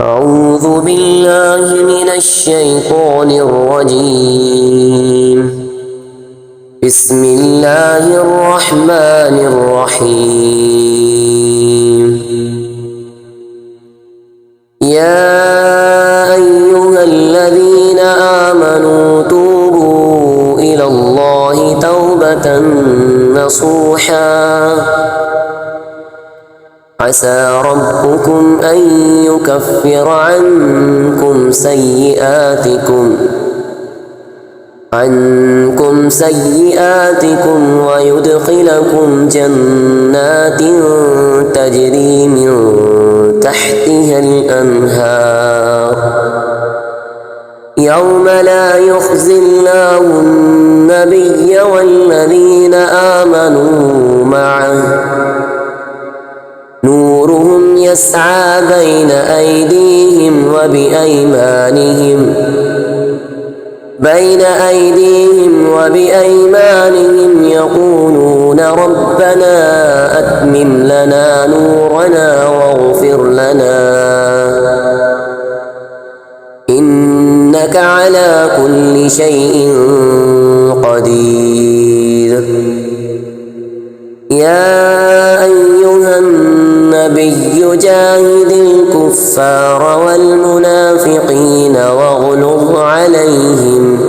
أعوذ بالله من الشيطان الرجيم. بسم الله الرحمن الرحيم. يا أيها الذين آمنوا توبوا إلى الله توبة نصوحا عسى ربكم أن يكفر عنكم سيئاتكم ويدخلكم جنات تجري من تحتها الأنهار يوم لا يخزي الله النبي والذين آمنوا معه نورهم يسعى بين أيديهم وبأيمانهم يقولون ربنا أتمم لنا نورنا واغفر لنا إنك على كل شيء قدير. يا أيها النبي جاهد الكفار والمنافقين واغلظ عليهم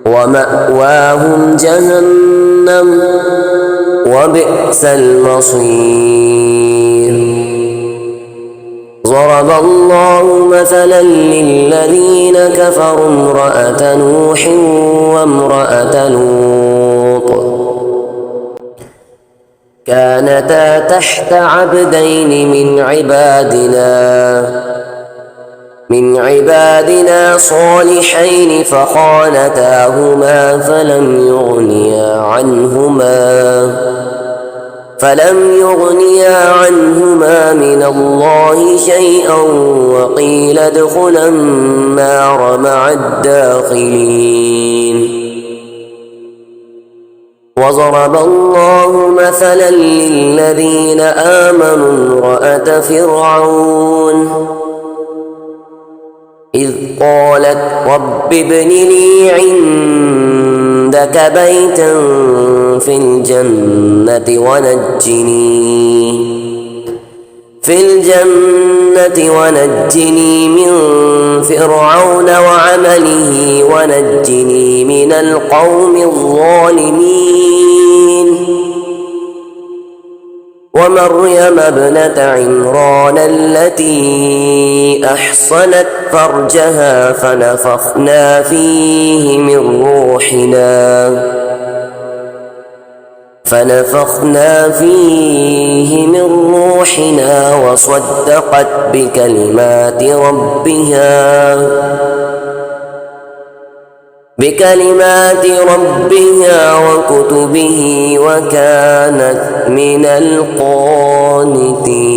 ومأواهم جهنم وبئس المصير. ضرب الله مثلا للذين كفروا امرأة نوح وامرأة لوط كانتا تحت عبدين من عبادنا صالحين فخانتاهما فلم يغنيا عنهما من الله شيئا وقيل ادخلا النار مع الداخلين. وضرب الله مثلا للذين آمنوا امرأة فرعون إذ قالت رب ابن لي عندك بيتا في الجنة ونجني من فرعون وعمله ونجني من القوم الظالمين. ومريم ابنة عمران التي أحصنت فرجها فنفخنا فيه من روحنا وصدقت بكلمات ربها وكتبه وكانت من القانتين.